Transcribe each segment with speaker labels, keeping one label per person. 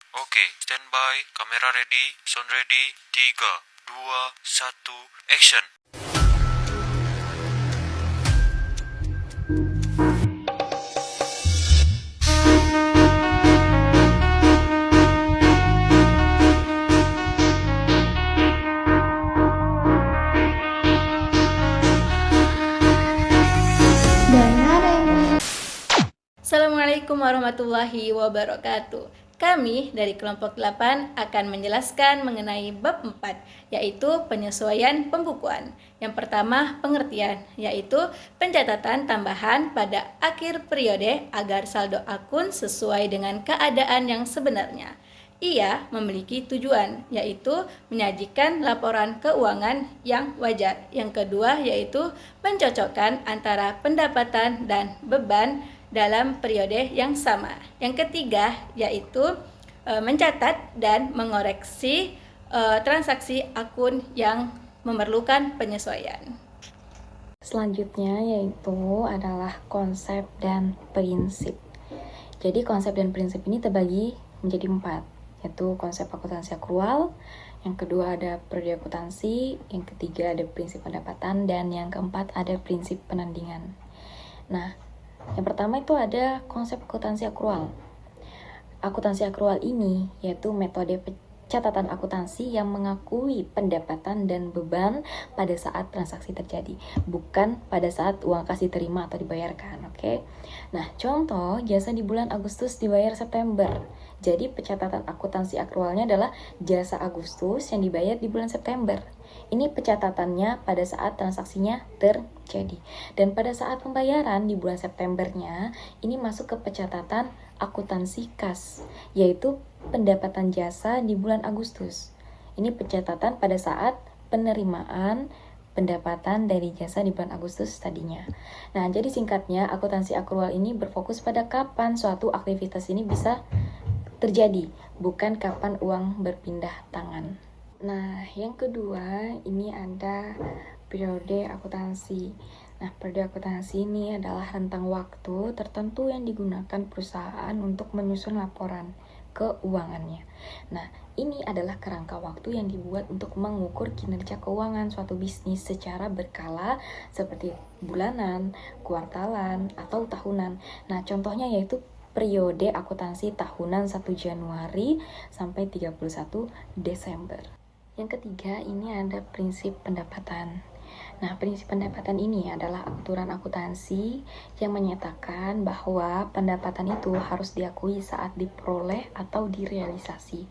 Speaker 1: Oke, standby, kamera ready, sound ready, 3, 2, 1, action.
Speaker 2: Assalamualaikum warahmatullahi wabarakatuh. Kami dari kelompok 8 akan menjelaskan mengenai bab 4, yaitu penyesuaian pembukuan. Yang pertama, pengertian, yaitu pencatatan tambahan pada akhir periode agar saldo akun sesuai dengan keadaan yang sebenarnya. Ia memiliki tujuan, yaitu menyajikan laporan keuangan yang wajar. Yang kedua, yaitu mencocokkan antara pendapatan dan beban dalam periode yang sama. Yang ketiga, yaitu mencatat dan mengoreksi transaksi akun yang memerlukan penyesuaian.
Speaker 3: Selanjutnya yaitu adalah konsep dan prinsip. Jadi konsep dan prinsip ini terbagi menjadi 4, yaitu konsep akuntansi akrual, yang kedua ada periode akuntansi, yang ketiga ada prinsip pendapatan, dan yang keempat ada prinsip penandingan. Nah, yang pertama itu ada konsep akuntansi akrual. Akuntansi akrual ini yaitu metode catatan akuntansi yang mengakui pendapatan dan beban pada saat transaksi terjadi, bukan pada saat uang kas diterima atau dibayarkan. Oke. Nah, contoh jasa di bulan Agustus dibayar September. Jadi pencatatan akuntansi akrualnya adalah jasa Agustus yang dibayar di bulan September. Ini pencatatannya pada saat transaksinya terjadi. Dan pada saat pembayaran di bulan Septembernya, ini masuk ke pencatatan akuntansi kas, yaitu pendapatan jasa di bulan Agustus. Ini pencatatan pada saat penerimaan pendapatan dari jasa di bulan Agustus tadinya. Nah, jadi singkatnya, akuntansi akrual ini berfokus pada kapan suatu aktivitas ini bisa terjadi, bukan kapan uang berpindah tangan. Nah, yang kedua ini ada periode akuntansi. Nah, periode akuntansi ini adalah rentang waktu tertentu yang digunakan perusahaan untuk menyusun laporan keuangannya. Nah, ini adalah kerangka waktu yang dibuat untuk mengukur kinerja keuangan suatu bisnis secara berkala seperti bulanan, kuartalan, atau tahunan. Nah, contohnya yaitu periode akuntansi tahunan 1 Januari sampai 31 Desember. Yang ketiga, ini ada prinsip pendapatan. Nah, prinsip pendapatan ini adalah aturan akuntansi yang menyatakan bahwa pendapatan itu harus diakui saat diperoleh atau direalisasi,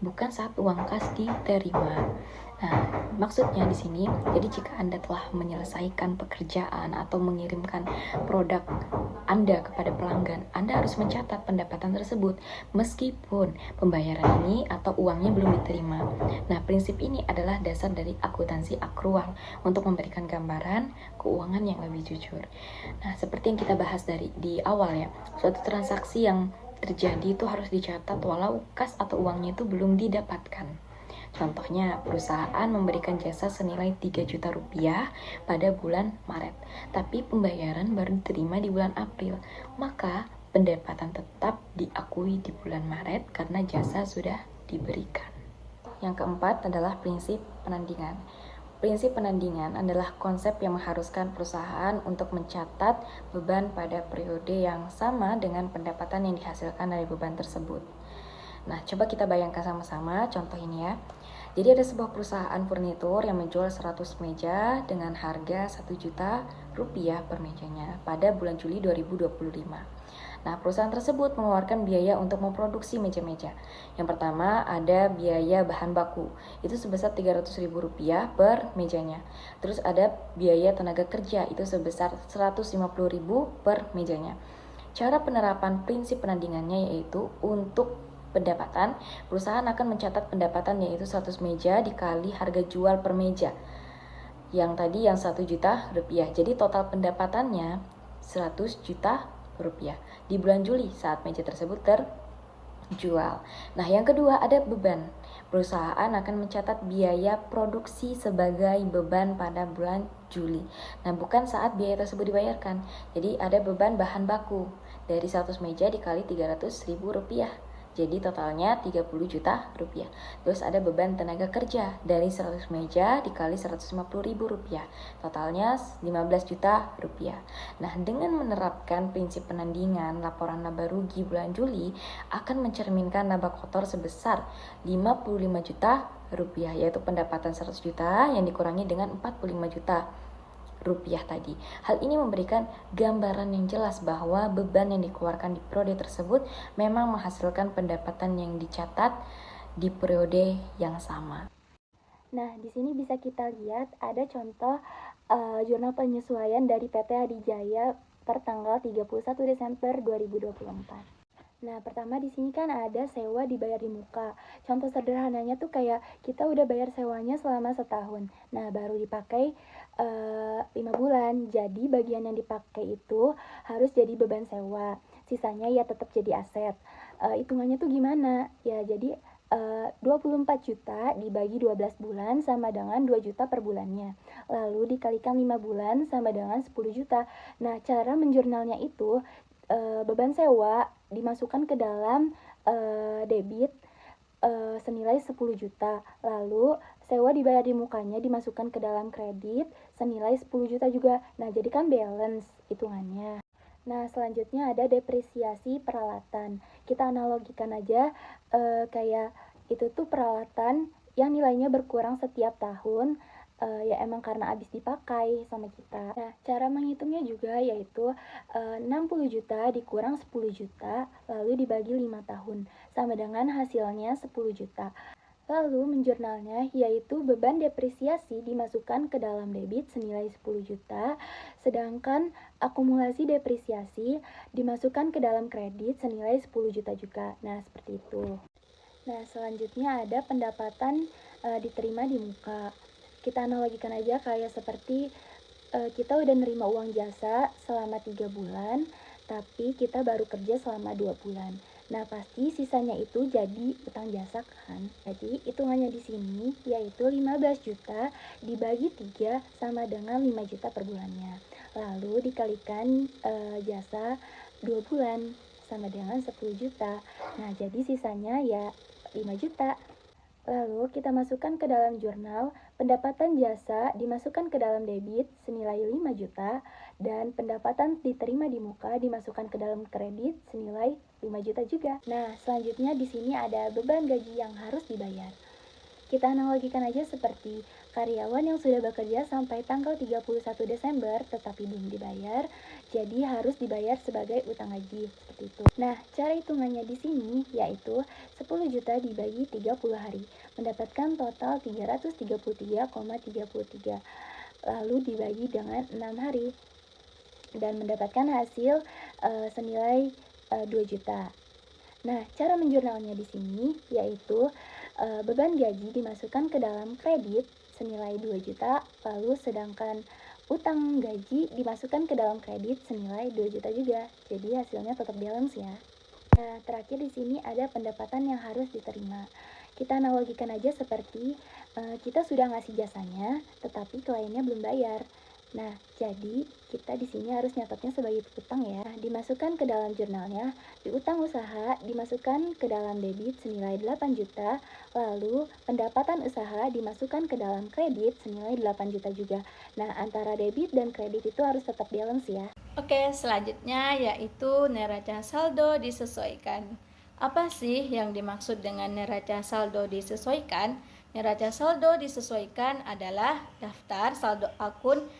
Speaker 3: bukan saat uang kas diterima. Nah, maksudnya di sini, jadi jika Anda telah menyelesaikan pekerjaan atau mengirimkan produk Anda kepada pelanggan, Anda harus mencatat pendapatan tersebut meskipun pembayaran ini atau uangnya belum diterima. Nah, prinsip ini adalah dasar dari akuntansi akrual untuk memberikan gambaran keuangan yang lebih jujur. Nah, seperti yang kita bahas di awal ya, suatu transaksi yang terjadi itu harus dicatat walau kas atau uangnya itu belum didapatkan. Contohnya, perusahaan memberikan jasa senilai 3 juta rupiah pada bulan Maret, tapi pembayaran baru diterima di bulan April. Maka, pendapatan tetap diakui di bulan Maret karena jasa sudah diberikan. Yang keempat adalah prinsip penandingan. Prinsip penandingan adalah konsep yang mengharuskan perusahaan untuk mencatat beban pada periode yang sama dengan pendapatan yang dihasilkan dari beban tersebut. Nah, coba kita bayangkan sama-sama contoh ini ya. Jadi ada sebuah perusahaan furnitur yang menjual 100 meja dengan harga 1 juta rupiah per mejanya pada bulan Juli 2025. Nah, perusahaan tersebut mengeluarkan biaya untuk memproduksi meja-meja. Yang pertama ada biaya bahan baku, itu sebesar Rp300.000 per mejanya. Terus ada biaya tenaga kerja, itu sebesar Rp150.000 per mejanya. Cara penerapan prinsip penandingannya yaitu untuk pendapatan, perusahaan akan mencatat pendapatan yaitu 100 meja dikali harga jual per meja. Yang tadi yang 1 juta rupiah. Jadi total pendapatannya 100 juta rupiah di bulan Juli saat meja tersebut terjual. Nah, yang kedua ada beban. Perusahaan akan mencatat biaya produksi sebagai beban pada bulan Juli. Nah, bukan saat biaya tersebut dibayarkan. Jadi ada beban bahan baku dari 100 meja dikali Rp300.000 Jadi totalnya 30 juta rupiah. Terus ada beban tenaga kerja dari 100 meja dikali 150 ribu rupiah. Totalnya 15 juta rupiah. Nah, dengan menerapkan prinsip penandingan, laporan laba rugi bulan Juli akan mencerminkan laba kotor sebesar 55 juta rupiah, yaitu pendapatan 100 juta yang dikurangi dengan 45 juta rupiah tadi. Hal ini memberikan gambaran yang jelas bahwa beban yang dikeluarkan di periode tersebut memang menghasilkan pendapatan yang dicatat di periode yang sama.
Speaker 4: Nah, di sini bisa kita lihat ada contoh jurnal penyesuaian dari PT Adijaya per tanggal 31 Desember 2024. Nah, pertama di sini kan ada sewa dibayar di muka. Contoh sederhananya tuh kayak kita udah bayar sewanya selama setahun. Nah, baru dipakai 5 bulan. Jadi bagian yang dipakai itu harus jadi beban sewa. Sisanya ya tetap jadi aset. Hitungannya tuh gimana? Ya, jadi 24 juta dibagi 12 bulan sama dengan 2 juta per bulannya. Lalu dikalikan 5 bulan sama dengan 10 juta. Nah, cara menjurnalnya itu beban sewa dimasukkan ke dalam debit senilai 10 juta. Lalu sewa dibayar di mukanya dimasukkan ke dalam kredit senilai 10 juta juga. Nah, jadi kan balance hitungannya. Nah, selanjutnya ada depresiasi peralatan. Kita analogikan aja kayak itu tuh peralatan yang nilainya berkurang setiap tahun. Ya emang karena habis dipakai sama kita. Nah, cara menghitungnya juga yaitu 60 juta dikurang 10 juta lalu dibagi 5 tahun sama dengan hasilnya 10 juta. Lalu menjurnalnya yaitu beban depresiasi dimasukkan ke dalam debit senilai 10 juta, sedangkan akumulasi depresiasi dimasukkan ke dalam kredit senilai 10 juta juga. Nah, seperti itu. Nah, selanjutnya ada pendapatan diterima di muka. Kita analogikan aja kayak seperti kita udah nerima uang jasa selama 3 bulan, tapi kita baru kerja selama 2 bulan. Nah, pasti sisanya itu jadi utang jasa kan. Jadi, hitungannya di sini yaitu 15 juta dibagi 3 sama dengan 5 juta per bulannya. Lalu dikalikan jasa 2 bulan sama dengan 10 juta. Nah, jadi sisanya ya 5 juta. Lalu kita masukkan ke dalam jurnal, pendapatan jasa dimasukkan ke dalam debit senilai 5 juta dan pendapatan diterima di muka dimasukkan ke dalam kredit senilai 5 juta juga. Nah, selanjutnya di sini ada beban gaji yang harus dibayar. Kita analogikan aja seperti karyawan yang sudah bekerja sampai tanggal 31 Desember tetapi belum dibayar, jadi harus dibayar sebagai utang gaji, seperti itu. Nah, cara hitungannya di sini yaitu 10 juta dibagi 30 hari, mendapatkan total 333,33. Lalu dibagi dengan 6 hari dan mendapatkan hasil senilai 2 juta. Nah, cara menjurnalnya di sini yaitu beban gaji dimasukkan ke dalam kredit senilai 2 juta, lalu sedangkan utang gaji dimasukkan ke dalam kredit senilai 2 juta juga. Jadi hasilnya tetap balance ya. Nah, terakhir di sini ada pendapatan yang harus diterima. Kita analogikan aja seperti kita sudah ngasih jasanya, tetapi kliennya belum bayar. Nah, jadi kita di sini harus nyatetnya sebagai utang ya. Dimasukkan ke dalam jurnalnya, di utang usaha dimasukkan ke dalam debit senilai 8 juta, lalu pendapatan usaha dimasukkan ke dalam kredit senilai 8 juta juga. Nah, antara debit dan kredit itu harus tetap balance ya.
Speaker 2: Oke, selanjutnya yaitu neraca saldo disesuaikan. Apa sih yang dimaksud dengan neraca saldo disesuaikan? Neraca saldo disesuaikan adalah daftar saldo akun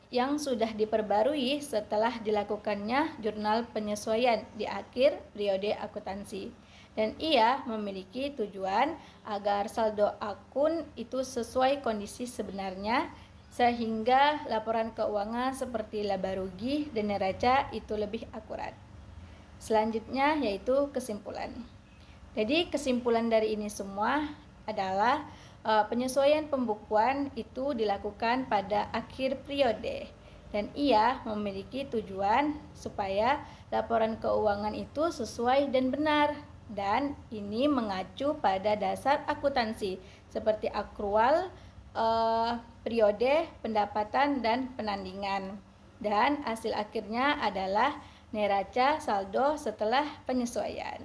Speaker 2: yang sudah diperbarui setelah dilakukannya jurnal penyesuaian di akhir periode akuntansi. Dan ia memiliki tujuan agar saldo akun itu sesuai kondisi sebenarnya sehingga laporan keuangan seperti laba rugi dan neraca itu lebih akurat. Selanjutnya yaitu kesimpulan. Jadi kesimpulan dari ini semua adalah penyesuaian pembukuan itu dilakukan pada akhir periode dan ia memiliki tujuan supaya laporan keuangan itu sesuai dan benar, dan ini mengacu pada dasar akuntansi seperti akrual, periode, pendapatan, dan penandingan, dan hasil akhirnya adalah neraca saldo setelah penyesuaian.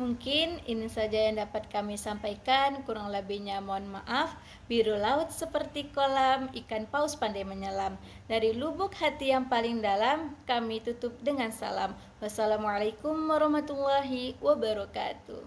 Speaker 2: Mungkin ini saja yang dapat kami sampaikan, kurang lebihnya mohon maaf. Biru laut seperti kolam, ikan paus pandai menyelam. Dari lubuk hati yang paling dalam, kami tutup dengan salam. Wassalamualaikum warahmatullahi wabarakatuh.